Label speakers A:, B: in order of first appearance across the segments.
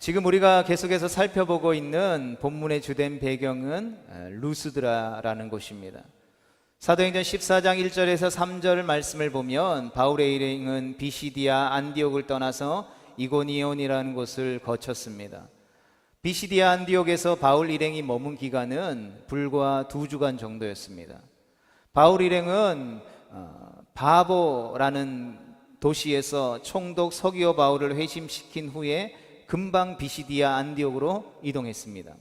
A: 지금 우리가 계속해서 살펴보고 있는 본문의 주된 배경은 루스드라라는 곳입니다. 사도행전 14장 1절에서 3절 말씀을 보면 바울의 일행은 비시디아 안디옥을 떠나서 이고니온이라는 곳을 거쳤습니다. 비시디아 안디옥에서 바울 일행이 머문 기간은 불과 2주간 정도였습니다. 바울 일행은 바보라는 도시에서 총독 서기오 바울을 회심시킨 후에 금방 비시디아 안디옥으로 이동했습니다.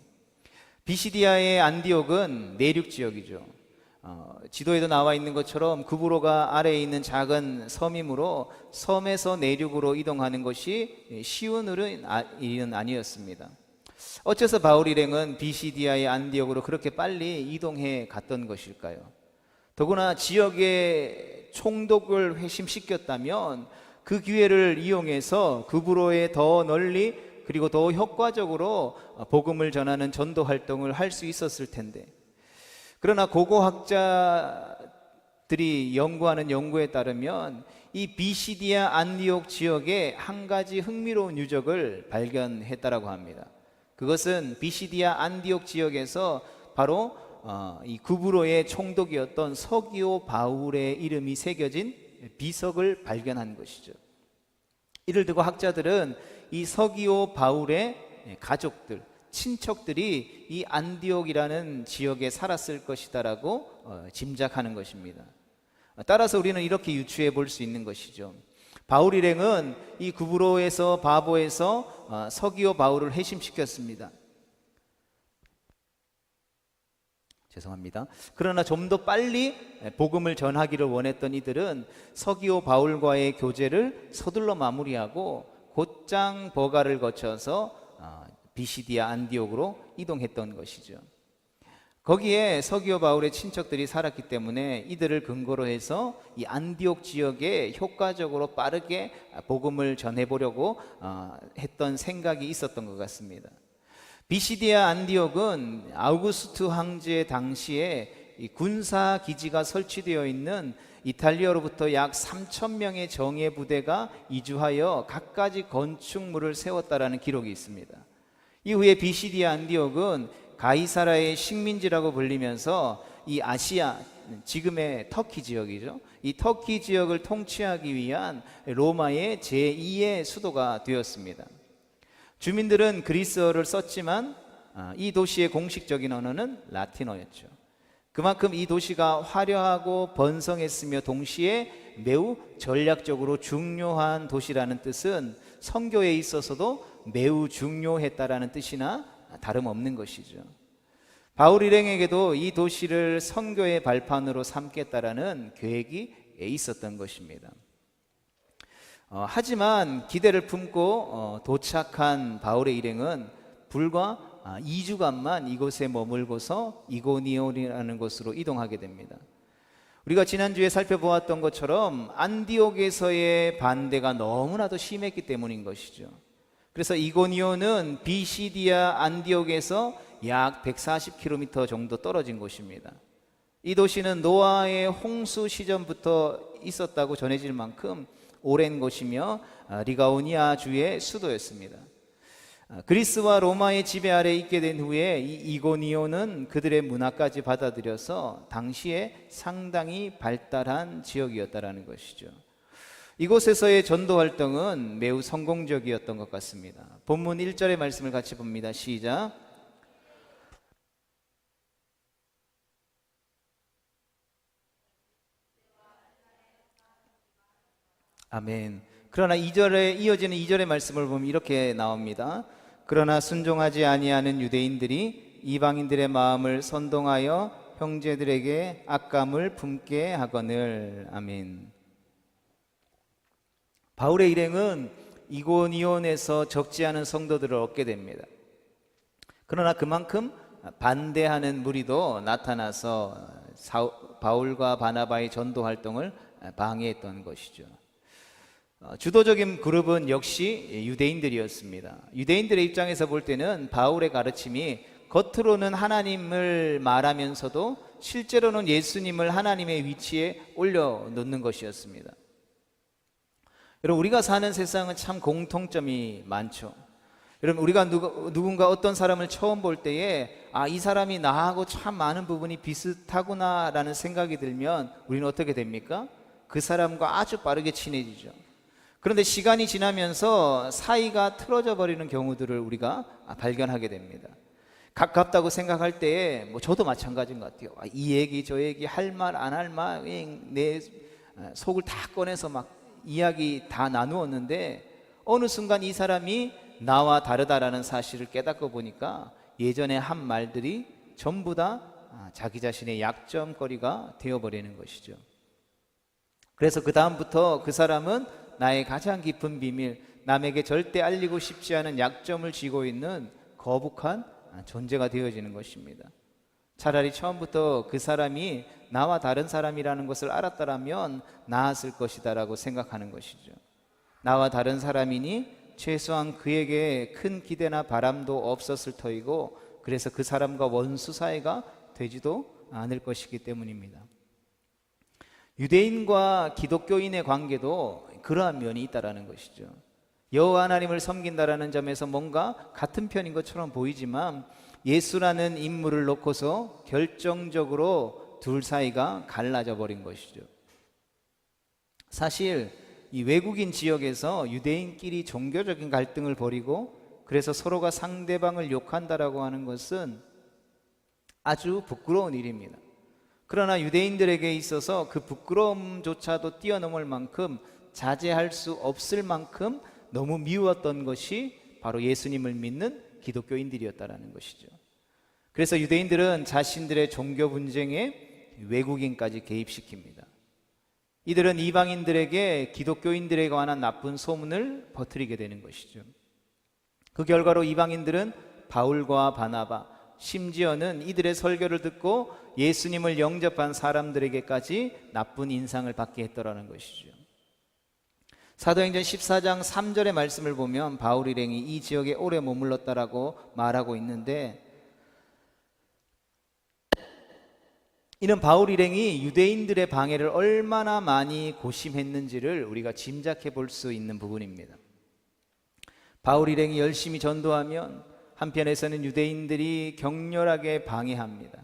A: 비시디아의 안디옥은 내륙 지역이죠. 지도에도 나와 있는 것처럼 구브로가 아래에 있는 작은 섬이므로 섬에서 내륙으로 이동하는 것이 쉬운 일은 아니었습니다. 어째서 바울 일행은 비시디아의 안디옥으로 그렇게 빨리 이동해 갔던 것일까요? 더구나 지역의 총독을 회심시켰다면 그 기회를 이용해서 구브로에 더 널리 그리고 더 효과적으로 복음을 전하는 전도 활동을 할 수 있었을 텐데, 그러나 고고학자들이 연구하는 연구에 따르면 이 비시디아 안디옥 지역에 한 가지 흥미로운 유적을 발견했다라고 합니다. 그것은 비시디아 안디옥 지역에서 바로 이 구브로의 총독이었던 서기오 바울의 이름이 새겨진 비석을 발견한 것이죠. 이를 두고 학자들은 이 서기오 바울의 가족들, 친척들이 이 안디옥이라는 지역에 살았을 것이다라고 짐작하는 것입니다. 따라서 우리는 이렇게 유추해 볼 수 있는 것이죠. 바울 일행은 이 구브로에서 바보에서 서기오 바울을 회심시켰습니다. 죄송합니다. 그러나 좀 더 빨리 복음을 전하기를 원했던 이들은 서기오 바울과의 교제를 서둘러 마무리하고 곧장 버가를 거쳐서 비시디아 안디옥으로 이동했던 것이죠. 거기에 서기오 바울의 친척들이 살았기 때문에 이들을 근거로 해서 이 안디옥 지역에 효과적으로 빠르게 복음을 전해보려고 했던 생각이 있었던 것 같습니다. 비시디아 안디옥은 아우구스투 황제 당시에 이 군사 기지가 설치되어 있는 이탈리아로부터 약 3,000명의 정예 부대가 이주하여 갖가지 건축물을 세웠다라는 기록이 있습니다. 이후에 비시디아 안디옥은 가이사라의 식민지라고 불리면서 이 아시아, 지금의 터키 지역이죠. 이 터키 지역을 통치하기 위한 로마의 제2의 수도가 되었습니다. 주민들은 그리스어를 썼지만 이 도시의 공식적인 언어는 라틴어였죠. 그만큼 이 도시가 화려하고 번성했으며 동시에 매우 전략적으로 중요한 도시라는 뜻은 선교에 있어서도 매우 중요했다라는 뜻이나 다름없는 것이죠. 바울 일행에게도 이 도시를 선교의 발판으로 삼겠다라는 계획이 있었던 것입니다. 하지만 기대를 품고 도착한 바울의 일행은 불과 2주간만 이곳에 머물고서 이고니온이라는 곳으로 이동하게 됩니다. 우리가 지난주에 살펴보았던 것처럼 안디옥에서의 반대가 너무나도 심했기 때문인 것이죠. 그래서 이고니온은 비시디아 안디옥에서 약 140km 정도 떨어진 곳입니다. 이 도시는 노아의 홍수 시전부터 있었다고 전해질 만큼 오랜 곳이며 리가오니아 주의 수도였습니다. 그리스와 로마의 지배 아래 있게 된 후에 이 이고니온은 그들의 문화까지 받아들여서 당시에 상당히 발달한 지역이었다라는 것이죠. 이곳에서의 전도 활동은 매우 성공적이었던 것 같습니다. 본문 1절의 말씀을 같이 봅니다. 시작. 아멘. 그러나 2절에 이어지는 2절의 말씀을 보면 이렇게 나옵니다. 그러나 순종하지 아니하는 유대인들이 이방인들의 마음을 선동하여 형제들에게 악감을 품게 하거늘. 아멘. 바울의 일행은 이고니온에서 적지 않은 성도들을 얻게 됩니다. 그러나 그만큼 반대하는 무리도 나타나서 바울과 바나바의 전도 활동을 방해했던 것이죠. 주도적인 그룹은 역시 유대인들이었습니다. 유대인들의 입장에서 볼 때는 바울의 가르침이 겉으로는 하나님을 말하면서도 실제로는 예수님을 하나님의 위치에 올려놓는 것이었습니다. 여러분, 우리가 사는 세상은 참 공통점이 많죠. 여러분, 우리가 누군가 어떤 사람을 처음 볼 때에 이 사람이 나하고 참 많은 부분이 비슷하구나 라는 생각이 들면 우리는 어떻게 됩니까? 그 사람과 아주 빠르게 친해지죠. 그런데 시간이 지나면서 사이가 틀어져 버리는 경우들을 우리가 발견하게 됩니다. 가깝다고 생각할 때에 저도 마찬가지인 것 같아요. 이 얘기 저 얘기 할 말 안 할 말 내 속을 다 꺼내서 막 이야기 다 나누었는데 어느 순간 이 사람이 나와 다르다라는 사실을 깨닫고 보니까 예전에 한 말들이 전부 다 자기 자신의 약점거리가 되어버리는 것이죠. 그래서 그 다음부터 그 사람은 나의 가장 깊은 비밀, 남에게 절대 알리고 싶지 않은 약점을 쥐고 있는 거북한 존재가 되어지는 것입니다. 차라리 처음부터 그 사람이 나와 다른 사람이라는 것을 알았더라면 나았을 것이다 라고 생각하는 것이죠. 나와 다른 사람이니 최소한 그에게 큰 기대나 바람도 없었을 터이고, 그래서 그 사람과 원수 사이가 되지도 않을 것이기 때문입니다. 유대인과 기독교인의 관계도 그러한 면이 있다라는 것이죠. 여호와 하나님을 섬긴다라는 점에서 뭔가 같은 편인 것처럼 보이지만 예수라는 인물을 놓고서 결정적으로 둘 사이가 갈라져 버린 것이죠. 사실 이 외국인 지역에서 유대인끼리 종교적인 갈등을 벌이고 그래서 서로가 상대방을 욕한다라고 하는 것은 아주 부끄러운 일입니다. 그러나 유대인들에게 있어서 그 부끄러움조차도 뛰어넘을 만큼, 자제할 수 없을 만큼 너무 미웠던 것이 바로 예수님을 믿는 기독교인들이었다라는 것이죠. 그래서 유대인들은 자신들의 종교 분쟁에 외국인까지 개입시킵니다. 이들은 이방인들에게 기독교인들에 관한 나쁜 소문을 퍼뜨리게 되는 것이죠. 그 결과로 이방인들은 바울과 바나바, 심지어는 이들의 설교를 듣고 예수님을 영접한 사람들에게까지 나쁜 인상을 받게 했더라는 것이죠. 사도행전 14장 3절의 말씀을 보면 바울 일행이 이 지역에 오래 머물렀다라고 말하고 있는데, 이는 바울 일행이 유대인들의 방해를 얼마나 많이 고심했는지를 우리가 짐작해 볼 수 있는 부분입니다. 바울 일행이 열심히 전도하면 한편에서는 유대인들이 격렬하게 방해합니다.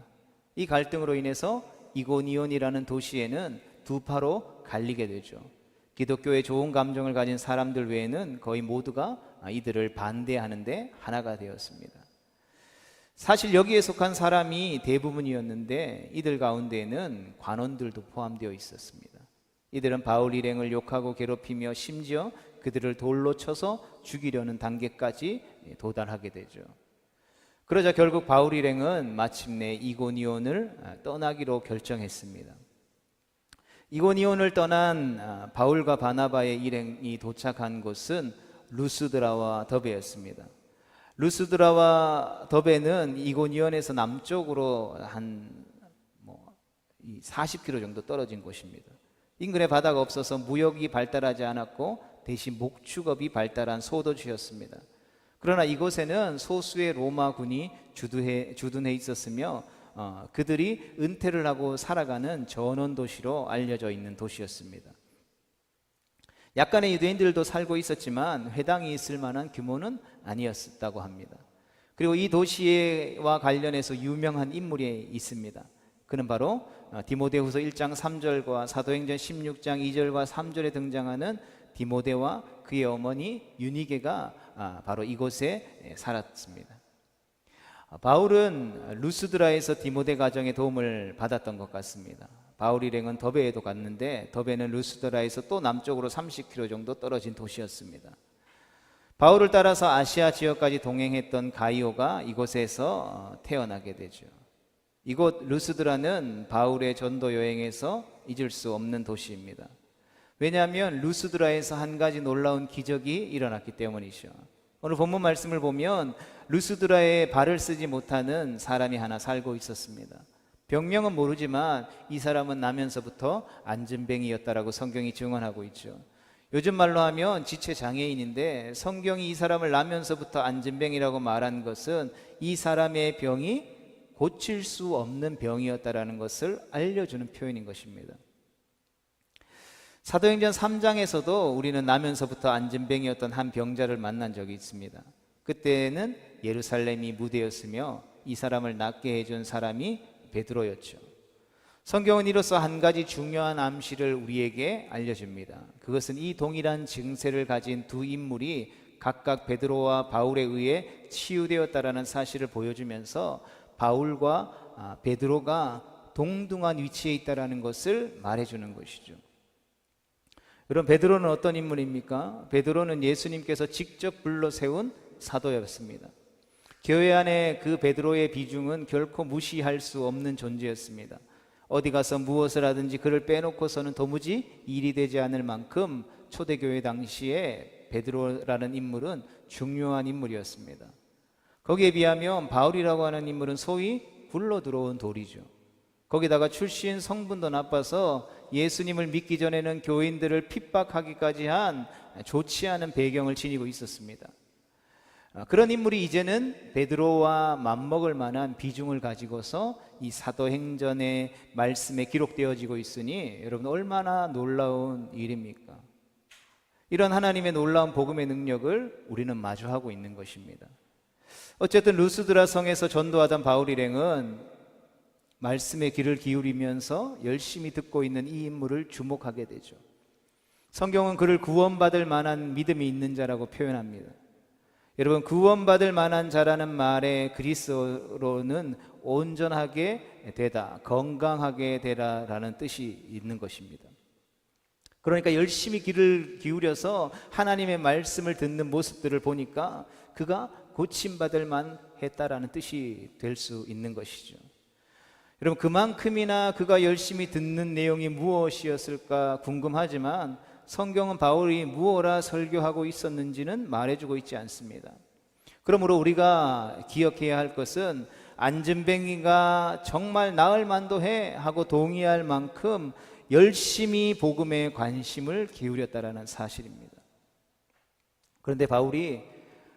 A: 이 갈등으로 인해서 이고니온이라는 도시에는 두 파로 갈리게 되죠. 기독교에 좋은 감정을 가진 사람들 외에는 거의 모두가 이들을 반대하는데 하나가 되었습니다. 사실 여기에 속한 사람이 대부분이었는데 이들 가운데에는 관원들도 포함되어 있었습니다. 이들은 바울 일행을 욕하고 괴롭히며 심지어 그들을 돌로 쳐서 죽이려는 단계까지 도달하게 되죠. 그러자 결국 바울 일행은 마침내 이고니온을 떠나기로 결정했습니다. 이고니온을 떠난 바울과 바나바의 일행이 도착한 곳은 루스드라와 더베였습니다. 루스드라와 더베는 이고니온에서 남쪽으로 한 40km 정도 떨어진 곳입니다. 인근에 바다가 없어서 무역이 발달하지 않았고 대신 목축업이 발달한 소도시였습니다. 그러나 이곳에는 소수의 로마군이 주둔해 있었으며 그들이 은퇴를 하고 살아가는 전원도시로 알려져 있는 도시였습니다. 약간의 유대인들도 살고 있었지만 회당이 있을 만한 규모는 아니었다고 합니다. 그리고 이 도시와 관련해서 유명한 인물이 있습니다. 그는 바로 디모데후서 1장 3절과 사도행전 16장 2절과 3절에 등장하는 디모데와 그의 어머니 유니게가 바로 이곳에 살았습니다. 바울은 루스드라에서 디모데 가정의 도움을 받았던 것 같습니다. 바울 일행은 더베에도 갔는데 더베는 루스드라에서 또 남쪽으로 30km 정도 떨어진 도시였습니다. 바울을 따라서 아시아 지역까지 동행했던 가이오가 이곳에서 태어나게 되죠. 이곳 루스드라는 바울의 전도 여행에서 잊을 수 없는 도시입니다. 왜냐하면 루스드라에서 한 가지 놀라운 기적이 일어났기 때문이죠. 오늘 본문 말씀을 보면 루스드라에 발을 쓰지 못하는 사람이 하나 살고 있었습니다. 병명은 모르지만 이 사람은 나면서부터 안진뱅이였다라고 성경이 증언하고 있죠. 요즘 말로 하면 지체장애인인데 성경이 이 사람을 나면서부터 안진뱅이라고 말한 것은 이 사람의 병이 고칠 수 없는 병이었다라는 것을 알려주는 표현인 것입니다. 사도행전 3장에서도 우리는 나면서부터 안진뱅이였던 한 병자를 만난 적이 있습니다. 그때는 예루살렘이 무대였으며 이 사람을 낫게 해준 사람이 베드로였죠. 성경은 이로써 한 가지 중요한 암시를 우리에게 알려줍니다. 그것은 이 동일한 증세를 가진 두 인물이 각각 베드로와 바울에 의해 치유되었다라는 사실을 보여주면서 바울과 베드로가 동등한 위치에 있다라는 것을 말해주는 것이죠. 여러분, 베드로는 어떤 인물입니까? 베드로는 예수님께서 직접 불러 세운 사도였습니다. 교회 안에 그 베드로의 비중은 결코 무시할 수 없는 존재였습니다. 어디 가서 무엇을 하든지 그를 빼놓고서는 도무지 일이 되지 않을 만큼 초대교회 당시에 베드로라는 인물은 중요한 인물이었습니다. 거기에 비하면 바울이라고 하는 인물은 소위 굴러 들어온 돌이죠. 거기다가 출신 성분도 나빠서 예수님을 믿기 전에는 교인들을 핍박하기까지 한 좋지 않은 배경을 지니고 있었습니다. 그런 인물이 이제는 베드로와 맞먹을 만한 비중을 가지고서 이 사도행전의 말씀에 기록되어지고 있으니 여러분, 얼마나 놀라운 일입니까? 이런 하나님의 놀라운 복음의 능력을 우리는 마주하고 있는 것입니다. 어쨌든 루스드라 성에서 전도하던 바울 일행은 말씀에 귀를 기울이면서 열심히 듣고 있는 이 인물을 주목하게 되죠. 성경은 그를 구원받을 만한 믿음이 있는 자라고 표현합니다. 여러분, 구원받을 만한 자라는 말의 그리스어로는 온전하게 되다, 건강하게 되라라는 뜻이 있는 것입니다. 그러니까 열심히 귀를 기울여서 하나님의 말씀을 듣는 모습들을 보니까 그가 고침받을 만했다라는 뜻이 될 수 있는 것이죠. 여러분, 그만큼이나 그가 열심히 듣는 내용이 무엇이었을까 궁금하지만 성경은 바울이 무엇라 설교하고 있었는지는 말해주고 있지 않습니다. 그러므로 우리가 기억해야 할 것은 안진뱅이가 정말 나을 만도 해 하고 동의할 만큼 열심히 복음에 관심을 기울였다라는 사실입니다. 그런데 바울이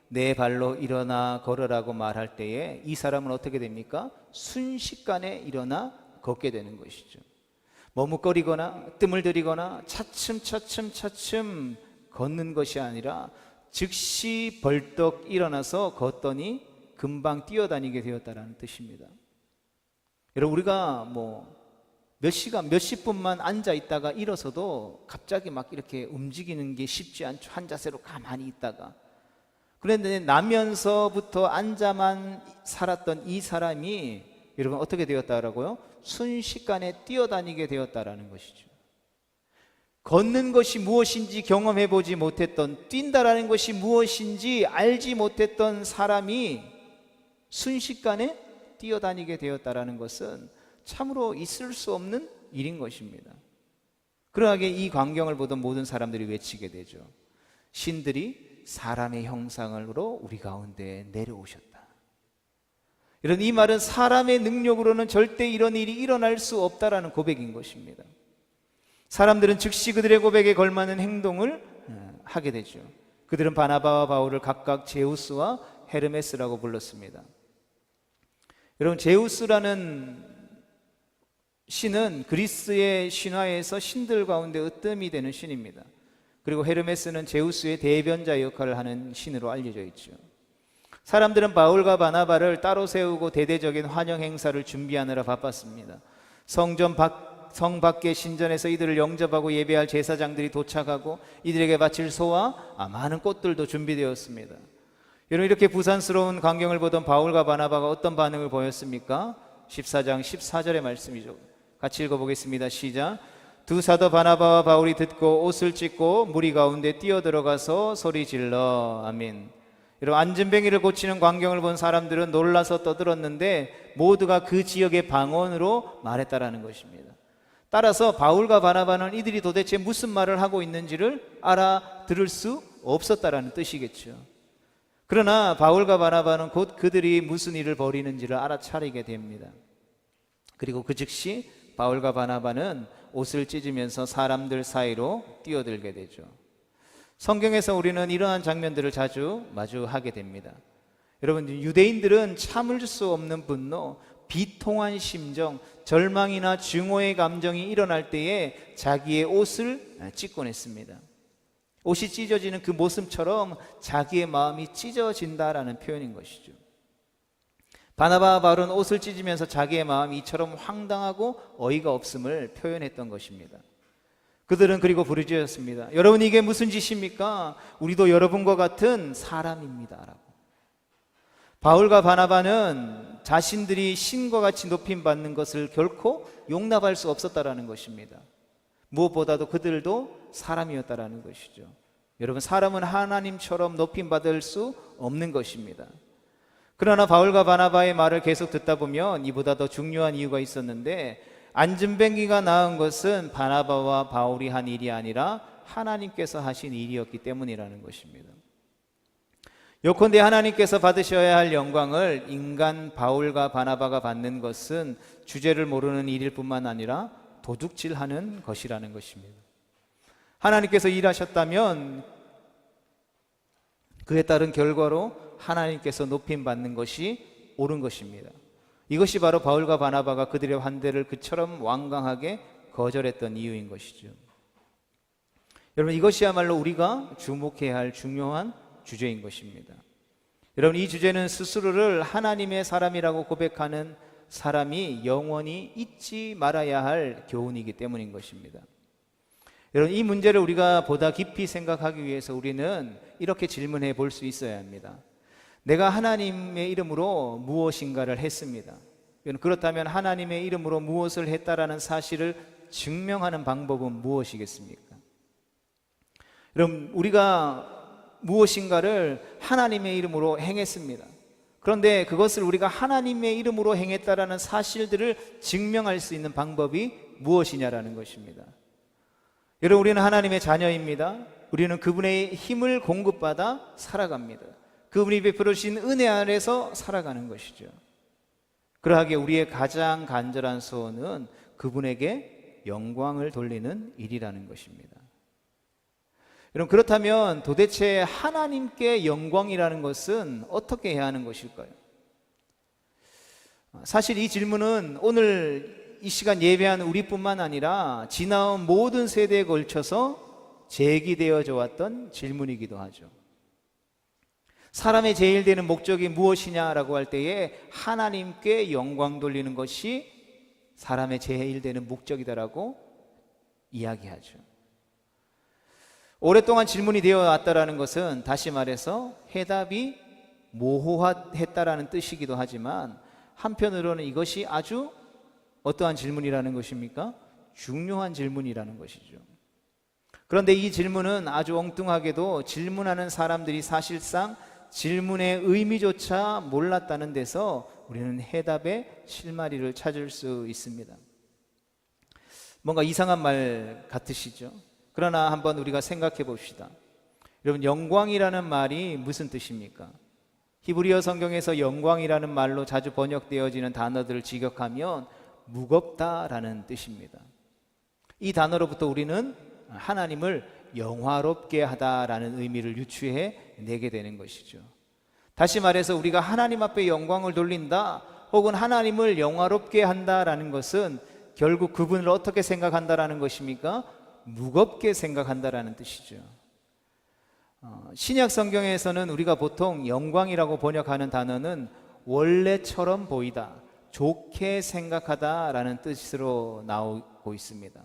A: 내 발로 일어나 걸으라고 말할 때에 이 사람은 어떻게 됩니까? 순식간에 일어나 걷게 되는 것이죠. 머뭇거리거나 뜸을 들이거나 차츰 걷는 것이 아니라 즉시 벌떡 일어나서 걷더니 금방 뛰어다니게 되었다라는 뜻입니다. 여러분, 우리가 몇 시간, 몇십 분만 앉아 있다가 일어서도 갑자기 막 이렇게 움직이는 게 쉽지 않죠. 한 자세로 가만히 있다가. 그런데 나면서부터 앉아만 살았던 이 사람이 여러분 어떻게 되었다라고요? 순식간에 뛰어다니게 되었다라는 것이죠. 걷는 것이 무엇인지 경험해 보지 못했던, 뛴다라는 것이 무엇인지 알지 못했던 사람이 순식간에 뛰어다니게 되었다라는 것은 참으로 있을 수 없는 일인 것입니다. 그러하게 이 광경을 보던 모든 사람들이 외치게 되죠. 신들이 사람의 형상으로 우리 가운데 내려오셨다. 이런 이 말은 사람의 능력으로는 절대 이런 일이 일어날 수 없다라는 고백인 것입니다. 사람들은 즉시 그들의 고백에 걸맞는 행동을 하게 되죠. 그들은 바나바와 바울을 각각 제우스와 헤르메스라고 불렀습니다. 여러분, 제우스라는 신은 그리스의 신화에서 신들 가운데 으뜸이 되는 신입니다. 그리고 헤르메스는 제우스의 대변자 역할을 하는 신으로 알려져 있죠. 사람들은 바울과 바나바를 따로 세우고 대대적인 환영 행사를 준비하느라 바빴습니다. 성 밖의 신전에서 이들을 영접하고 예배할 제사장들이 도착하고 이들에게 바칠 소와 많은 꽃들도 준비되었습니다. 여러분, 이렇게 부산스러운 광경을 보던 바울과 바나바가 어떤 반응을 보였습니까? 14장 14절의 말씀이죠. 같이 읽어보겠습니다. 시작. 두 사도 바나바와 바울이 듣고 옷을 찢고 무리 가운데 뛰어들어가서 소리 질러 아멘. 여러분, 안진뱅이를 고치는 광경을 본 사람들은 놀라서 떠들었는데 모두가 그 지역의 방언으로 말했다라는 것입니다. 따라서 바울과 바나바는 이들이 도대체 무슨 말을 하고 있는지를 알아들을 수 없었다라는 뜻이겠죠. 그러나 바울과 바나바는 곧 그들이 무슨 일을 벌이는지를 알아차리게 됩니다. 그리고 그 즉시 바울과 바나바는 옷을 찢으면서 사람들 사이로 뛰어들게 되죠. 성경에서 우리는 이러한 장면들을 자주 마주하게 됩니다. 여러분, 유대인들은 참을 수 없는 분노, 비통한 심정, 절망이나 증오의 감정이 일어날 때에 자기의 옷을 찢곤 했습니다. 옷이 찢어지는 그 모습처럼 자기의 마음이 찢어진다라는 표현인 것이죠. 바나바와 바울은 옷을 찢으면서 자기의 마음이 이처럼 황당하고 어이가 없음을 표현했던 것입니다. 그들은 그리고 부르짖었습니다. 여러분, 이게 무슨 짓입니까? 우리도 여러분과 같은 사람입니다 라고. 바울과 바나바는 자신들이 신과 같이 높임받는 것을 결코 용납할 수 없었다라는 것입니다. 무엇보다도 그들도 사람이었다라는 것이죠. 여러분, 사람은 하나님처럼 높임받을 수 없는 것입니다. 그러나 바울과 바나바의 말을 계속 듣다 보면 이보다 더 중요한 이유가 있었는데, 안전뱅이가 나은 것은 바나바와 바울이 한 일이 아니라 하나님께서 하신 일이었기 때문이라는 것입니다. 요컨대 하나님께서 받으셔야 할 영광을 인간 바울과 바나바가 받는 것은 주제를 모르는 일일 뿐만 아니라 도둑질하는 것이라는 것입니다. 하나님께서 일하셨다면 그에 따른 결과로 하나님께서 높임받는 것이 옳은 것입니다. 이것이 바로 바울과 바나바가 그들의 환대를 그처럼 완강하게 거절했던 이유인 것이죠. 여러분, 이것이야말로 우리가 주목해야 할 중요한 주제인 것입니다. 여러분, 이 주제는 스스로를 하나님의 사람이라고 고백하는 사람이 영원히 잊지 말아야 할 교훈이기 때문인 것입니다. 여러분, 이 문제를 우리가 보다 깊이 생각하기 위해서 우리는 이렇게 질문해 볼 수 있어야 합니다. 내가 하나님의 이름으로 무엇인가를 했습니다. 그렇다면 하나님의 이름으로 무엇을 했다라는 사실을 증명하는 방법은 무엇이겠습니까? 여러분, 우리가 무엇인가를 하나님의 이름으로 행했습니다. 그런데 그것을 우리가 하나님의 이름으로 행했다라는 사실들을 증명할 수 있는 방법이 무엇이냐라는 것입니다. 여러분, 우리는 하나님의 자녀입니다. 우리는 그분의 힘을 공급받아 살아갑니다. 그분이 베풀어 주신 은혜 아래서 살아가는 것이죠. 그러하기에 우리의 가장 간절한 소원은 그분에게 영광을 돌리는 일이라는 것입니다. 여러분, 그렇다면 도대체 하나님께 영광이라는 것은 어떻게 해야 하는 것일까요? 사실 이 질문은 오늘 이 시간 예배하는 우리뿐만 아니라 지나온 모든 세대에 걸쳐서 제기되어져 왔던 질문이기도 하죠. 사람의 제일 되는 목적이 무엇이냐라고 할 때에 하나님께 영광 돌리는 것이 사람의 제일 되는 목적이다라고 이야기하죠. 오랫동안 질문이 되어 왔다라는 것은 다시 말해서 해답이 모호했다라는 뜻이기도 하지만, 한편으로는 이것이 아주 어떠한 질문이라는 것입니까? 중요한 질문이라는 것이죠. 그런데 이 질문은 아주 엉뚱하게도 질문하는 사람들이 사실상 질문의 의미조차 몰랐다는 데서 우리는 해답의 실마리를 찾을 수 있습니다. 뭔가 이상한 말 같으시죠? 그러나 한번 우리가 생각해 봅시다. 여러분, 영광이라는 말이 무슨 뜻입니까? 히브리어 성경에서 영광이라는 말로 자주 번역되어지는 단어들을 직역하면 무겁다라는 뜻입니다. 이 단어로부터 우리는 하나님을 영화롭게 하다라는 의미를 유추해 내게 되는 것이죠. 다시 말해서 우리가 하나님 앞에 영광을 돌린다, 혹은 하나님을 영화롭게 한다라는 것은 결국 그분을 어떻게 생각한다라는 것입니까? 무겁게 생각한다라는 뜻이죠. 신약 성경에서는 우리가 보통 영광이라고 번역하는 단어는 원래처럼 보이다, 좋게 생각하다라는 뜻으로 나오고 있습니다.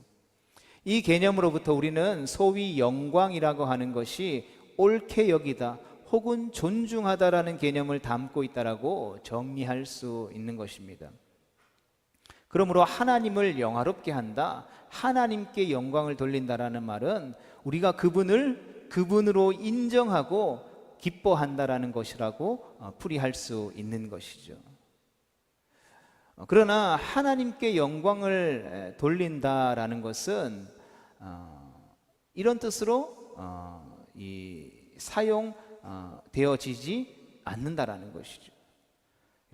A: 이 개념으로부터 우리는 소위 영광이라고 하는 것이 옳게 여기다 혹은 존중하다라는 개념을 담고 있다라고 정리할 수 있는 것입니다. 그러므로 하나님을 영화롭게 한다, 하나님께 영광을 돌린다라는 말은 우리가 그분으로 인정하고 기뻐한다라는 것이라고 풀이할 수 있는 것이죠. 그러나 하나님께 영광을 돌린다라는 것은 이런 뜻으로 사용되어지지 않는다라는 것이죠.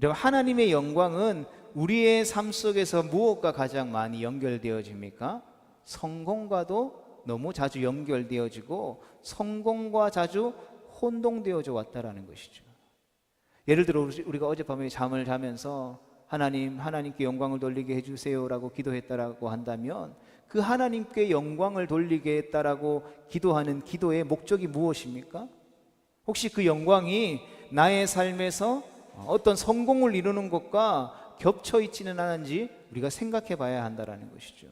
A: 하나님의 영광은 우리의 삶 속에서 무엇과 가장 많이 연결되어집니까? 성공과도 너무 자주 연결되어지고 성공과 자주 혼동되어져 왔다라는 것이죠. 예를 들어 우리가 어젯밤에 잠을 자면서 하나님께 영광을 돌리게 해주세요라고 기도했다라고 한다면 그 하나님께 영광을 돌리게 했다라고 기도하는 기도의 목적이 무엇입니까? 혹시 그 영광이 나의 삶에서 어떤 성공을 이루는 것과 겹쳐 있지는 않은지 우리가 생각해 봐야 한다는 것이죠.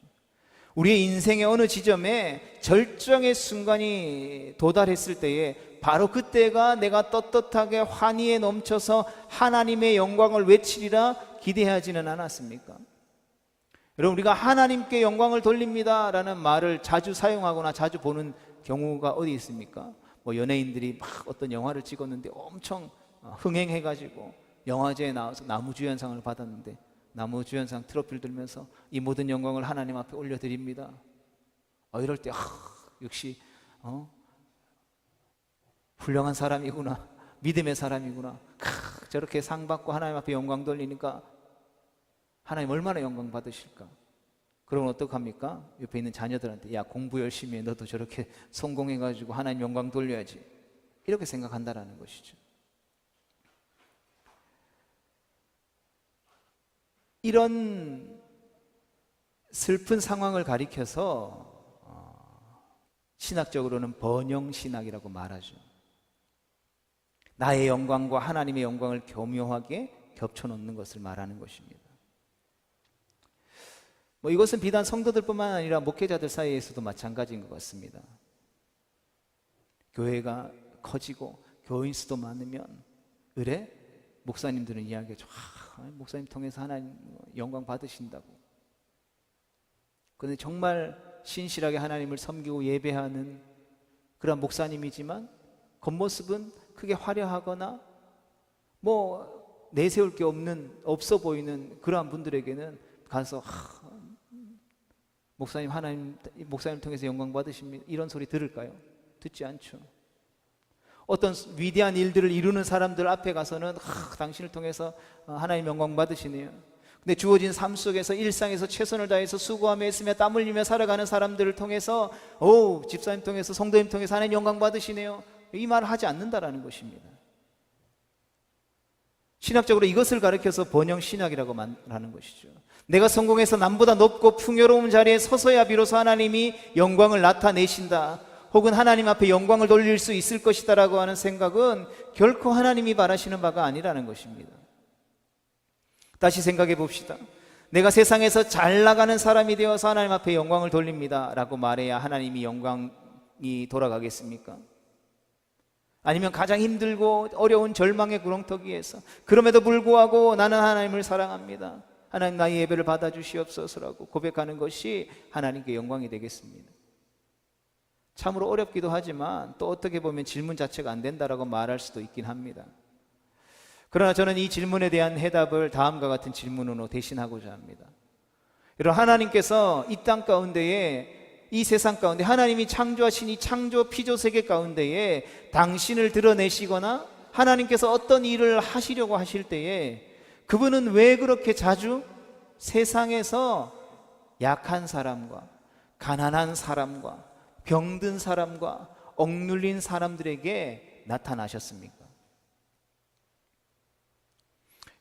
A: 우리의 인생의 어느 지점에 절정의 순간이 도달했을 때에 바로 그때가 내가 떳떳하게 환희에 넘쳐서 하나님의 영광을 외치리라 기대하지는 않았습니까? 여러분, 우리가 하나님께 영광을 돌립니다 라는 말을 자주 사용하거나 자주 보는 경우가 어디 있습니까? 뭐 연예인들이 막 어떤 영화를 찍었는데 엄청 흥행해가지고 영화제에 나와서 나무주연상을 받았는데 나무주연상 트로피를 들면서 이 모든 영광을 하나님 앞에 올려드립니다. 이럴 때 역시 훌륭한 사람이구나, 믿음의 사람이구나. 저렇게 상 받고 하나님 앞에 영광 돌리니까 하나님 얼마나 영광 받으실까? 그러면 어떡합니까? 옆에 있는 자녀들한테 야, 공부 열심히 해, 너도 저렇게 성공해가지고 하나님 영광 돌려야지, 이렇게 생각한다라는 것이죠. 이런 슬픈 상황을 가리켜서 신학적으로는 번영신학이라고 말하죠. 나의 영광과 하나님의 영광을 교묘하게 겹쳐놓는 것을 말하는 것입니다. 이것은 비단 성도들뿐만 아니라 목회자들 사이에서도 마찬가지인 것 같습니다. 교회가 커지고 교인 수도 많으면 의뢰 목사님들은 이야기하죠. 목사님 통해서 하나님 영광 받으신다고. 그런데 정말 신실하게 하나님을 섬기고 예배하는 그런 목사님이지만 겉모습은 크게 화려하거나 내세울 게 없어 보이는 그러한 분들에게는 가서 목사님 목사님 통해서 영광 받으십니다, 이런 소리 들을까요? 듣지 않죠. 어떤 위대한 일들을 이루는 사람들 앞에 가서는 당신을 통해서 하나님 영광 받으시네요. 근데 주어진 삶 속에서 일상에서 최선을 다해서 수고하며 애쓰며 땀 흘리며 살아가는 사람들을 통해서 집사님 통해서 성도님 통해서 하나님 영광 받으시네요, 이 말을 하지 않는다라는 것입니다. 신학적으로 이것을 가리켜서 번영신학이라고 말하는 것이죠. 내가 성공해서 남보다 높고 풍요로운 자리에 서서야 비로소 하나님이 영광을 나타내신다, 혹은 하나님 앞에 영광을 돌릴 수 있을 것이다 라고 하는 생각은 결코 하나님이 바라시는 바가 아니라는 것입니다. 다시 생각해 봅시다. 내가 세상에서 잘 나가는 사람이 되어서 하나님 앞에 영광을 돌립니다 라고 말해야 하나님이 영광이 돌아가겠습니까? 아니면 가장 힘들고 어려운 절망의 구렁텅이에서 그럼에도 불구하고 나는 하나님을 사랑합니다, 하나님 나의 예배를 받아주시옵소서라고 고백하는 것이 하나님께 영광이 되겠습니다. 참으로 어렵기도 하지만 또 어떻게 보면 질문 자체가 안 된다라고 말할 수도 있긴 합니다. 그러나 저는 이 질문에 대한 해답을 다음과 같은 질문으로 대신하고자 합니다. 여러분, 하나님께서 이 땅 가운데에, 이 세상 가운데 하나님이 창조하신 이 창조 피조 세계 가운데에 당신을 드러내시거나 하나님께서 어떤 일을 하시려고 하실 때에 그분은 왜 그렇게 자주 세상에서 약한 사람과 가난한 사람과 병든 사람과 억눌린 사람들에게 나타나셨습니까?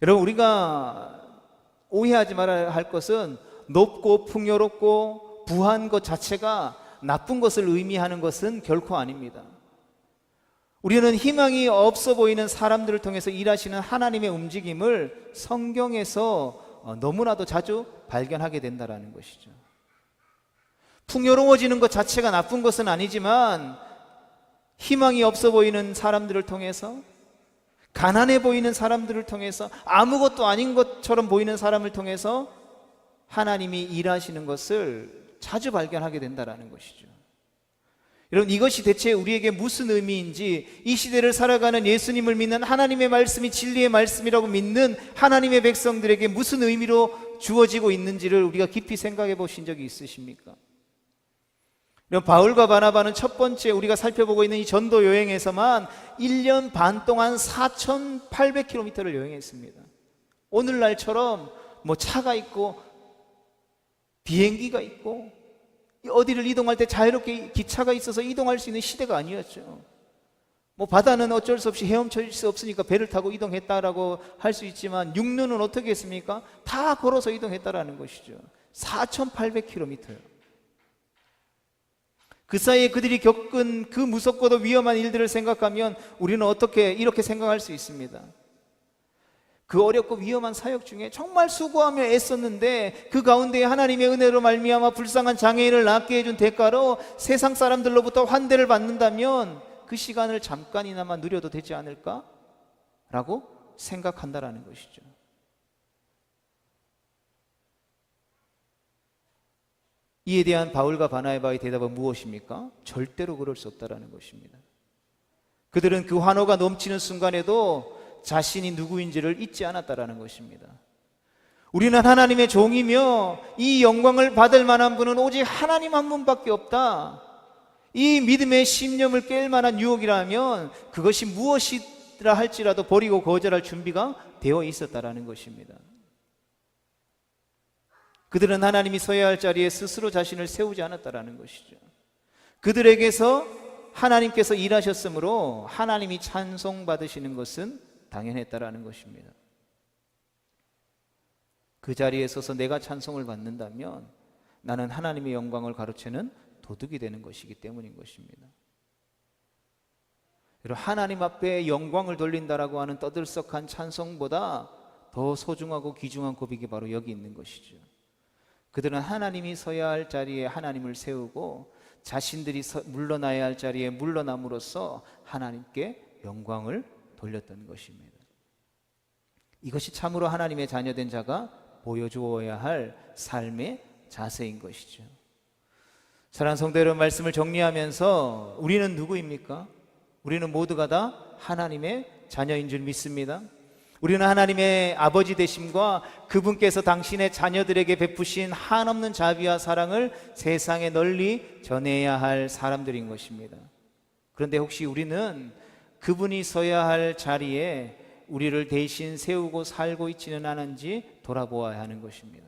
A: 여러분, 우리가 오해하지 말아야 할 것은 높고 풍요롭고 부한 것 자체가 나쁜 것을 의미하는 것은 결코 아닙니다. 우리는 희망이 없어 보이는 사람들을 통해서 일하시는 하나님의 움직임을 성경에서 너무나도 자주 발견하게 된다는 것이죠. 풍요로워지는 것 자체가 나쁜 것은 아니지만 희망이 없어 보이는 사람들을 통해서, 가난해 보이는 사람들을 통해서, 아무것도 아닌 것처럼 보이는 사람을 통해서 하나님이 일하시는 것을 자주 발견하게 된다는 것이죠. 여러분, 이것이 대체 우리에게 무슨 의미인지, 이 시대를 살아가는 예수님을 믿는 하나님의 말씀이 진리의 말씀이라고 믿는 하나님의 백성들에게 무슨 의미로 주어지고 있는지를 우리가 깊이 생각해 보신 적이 있으십니까? 바울과 바나바는 첫 번째 우리가 살펴보고 있는 이 전도 여행에서만 1년 반 동안 4,800km를 여행했습니다. 오늘날처럼 차가 있고 비행기가 있고 어디를 이동할 때 자유롭게 기차가 있어서 이동할 수 있는 시대가 아니었죠. 뭐 바다는 어쩔 수 없이 헤엄칠 수 없으니까 배를 타고 이동했다라고 할 수 있지만 육로는 어떻게 했습니까? 다 걸어서 이동했다라는 것이죠. 4,800km요. 그 사이에 그들이 겪은 그 무섭고도 위험한 일들을 생각하면 우리는 어떻게 이렇게 생각할 수 있습니다. 그 어렵고 위험한 사역 중에 정말 수고하며 애썼는데 그 가운데 하나님의 은혜로 말미암아 불쌍한 장애인을 낫게 해준 대가로 세상 사람들로부터 환대를 받는다면 그 시간을 잠깐이나마 누려도 되지 않을까? 라고 생각한다라는 것이죠. 이에 대한 바울과 바나바의 대답은 무엇입니까? 절대로 그럴 수 없다라는 것입니다. 그들은 그 환호가 넘치는 순간에도 자신이 누구인지를 잊지 않았다라는 것입니다. 우리는 하나님의 종이며 이 영광을 받을 만한 분은 오직 하나님 한 분밖에 없다. 이 믿음의 신념을 깰 만한 유혹이라면 그것이 무엇이라 할지라도 버리고 거절할 준비가 되어 있었다라는 것입니다. 그들은 하나님이 서야 할 자리에 스스로 자신을 세우지 않았다라는 것이죠. 그들에게서 하나님께서 일하셨으므로 하나님이 찬송받으시는 것은 당연했다라는 것입니다. 그 자리에 서서 내가 찬송을 받는다면 나는 하나님의 영광을 가로채는 도둑이 되는 것이기 때문인 것입니다. 여러분, 하나님 앞에 영광을 돌린다라고 하는 떠들썩한 찬송보다 더 소중하고 귀중한 고백이 바로 여기 있는 것이죠. 그들은 하나님이 서야 할 자리에 하나님을 세우고 자신들이 물러나야 할 자리에 물러남으로써 하나님께 영광을 돌렸던 것입니다. 이것이 참으로 하나님의 자녀된 자가 보여주어야 할 삶의 자세인 것이죠. 사랑하는 성도 여러분, 말씀을 정리하면서 우리는 누구입니까? 우리는 모두가 다 하나님의 자녀인 줄 믿습니다. 우리는 하나님의 아버지 되심과 그분께서 당신의 자녀들에게 베푸신 한없는 자비와 사랑을 세상에 널리 전해야 할 사람들인 것입니다. 그런데 혹시 우리는 그분이 서야 할 자리에 우리를 대신 세우고 살고 있지는 않은지 돌아보아야 하는 것입니다.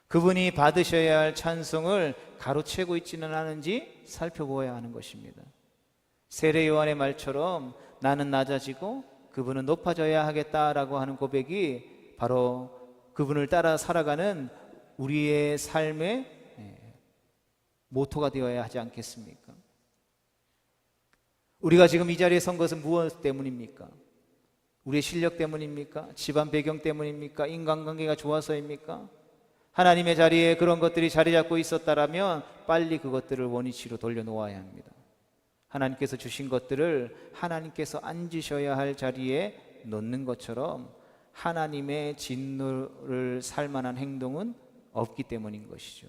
A: 그분이 받으셔야 할 찬송을 가로채고 있지는 않은지 살펴보아야 하는 것입니다. 세례 요한의 말처럼 나는 낮아지고 그분은 높아져야 하겠다라고 하는 고백이 바로 그분을 따라 살아가는 우리의 삶의 모토가 되어야 하지 않겠습니까? 우리가 지금 이 자리에 선 것은 무엇 때문입니까? 우리의 실력 때문입니까? 집안 배경 때문입니까? 인간관계가 좋아서입니까? 하나님의 자리에 그런 것들이 자리 잡고 있었다라면 빨리 그것들을 원위치로 돌려놓아야 합니다. 하나님께서 주신 것들을 하나님께서 앉으셔야 할 자리에 놓는 것처럼 하나님의 진노를 살 만한 행동은 없기 때문인 것이죠.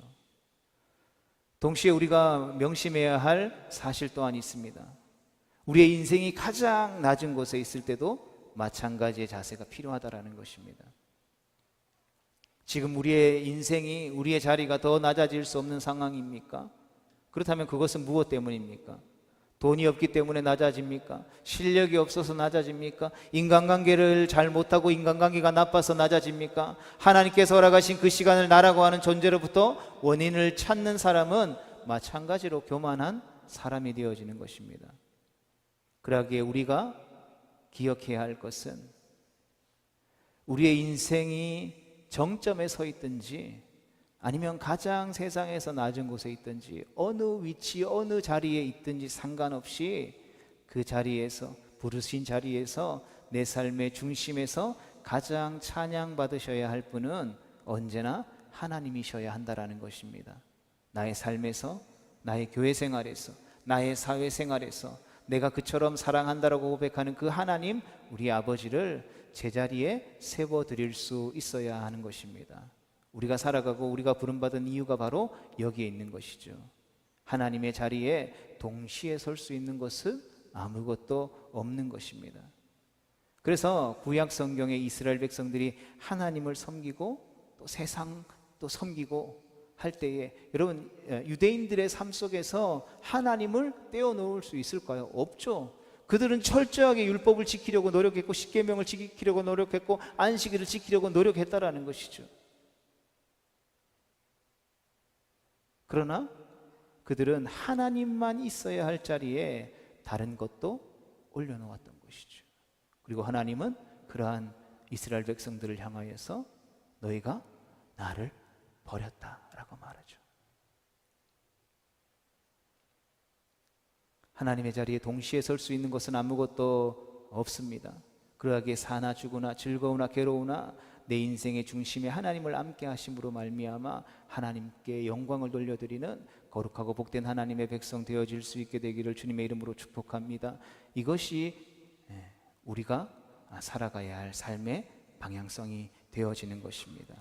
A: 동시에 우리가 명심해야 할 사실 또한 있습니다. 우리의 인생이 가장 낮은 곳에 있을 때도 마찬가지의 자세가 필요하다라는 것입니다. 지금 우리의 인생이, 우리의 자리가 더 낮아질 수 없는 상황입니까? 그렇다면 그것은 무엇 때문입니까? 돈이 없기 때문에 낮아집니까? 실력이 없어서 낮아집니까? 인간관계를 잘 못하고 인간관계가 나빠서 낮아집니까? 하나님께서 허락하신 그 시간을 나라고 하는 존재로부터 원인을 찾는 사람은 마찬가지로 교만한 사람이 되어지는 것입니다. 그러기에 우리가 기억해야 할 것은 우리의 인생이 정점에 서 있든지 아니면 가장 세상에서 낮은 곳에 있든지 어느 위치 어느 자리에 있든지 상관없이 그 자리에서, 부르신 자리에서, 내 삶의 중심에서 가장 찬양받으셔야 할 분은 언제나 하나님이셔야 한다라는 것입니다. 나의 삶에서, 나의 교회 생활에서, 나의 사회 생활에서 내가 그처럼 사랑한다라고 고백하는 그 하나님, 우리 아버지를 제자리에 세워드릴 수 있어야 하는 것입니다. 우리가 살아가고 우리가 부름받은 이유가 바로 여기에 있는 것이죠. 하나님의 자리에 동시에 설 수 있는 것은 아무것도 없는 것입니다. 그래서 구약 성경의 이스라엘 백성들이 하나님을 섬기고 또 세상 또 섬기고 할 때에 여러분, 유대인들의 삶 속에서 하나님을 떼어놓을 수 있을까요? 없죠. 그들은 철저하게 율법을 지키려고 노력했고 십계명을 지키려고 노력했고 안식일을 지키려고 노력했다라는 것이죠. 그러나 그들은 하나님만 있어야 할 자리에 다른 것도 올려놓았던 것이죠. 그리고 하나님은 그러한 이스라엘 백성들을 향하여서 너희가 나를 버렸다라고 말하죠. 하나님의 자리에 동시에 설 수 있는 것은 아무것도 없습니다. 그러하기에 사나 죽으나 즐거우나 괴로우나 내 인생의 중심에 하나님을 함께 하심으로 말미암아 하나님께 영광을 돌려드리는 거룩하고 복된 하나님의 백성 되어질 수 있게 되기를 주님의 이름으로 축복합니다. 이것이 우리가 살아가야 할 삶의 방향성이 되어지는 것입니다.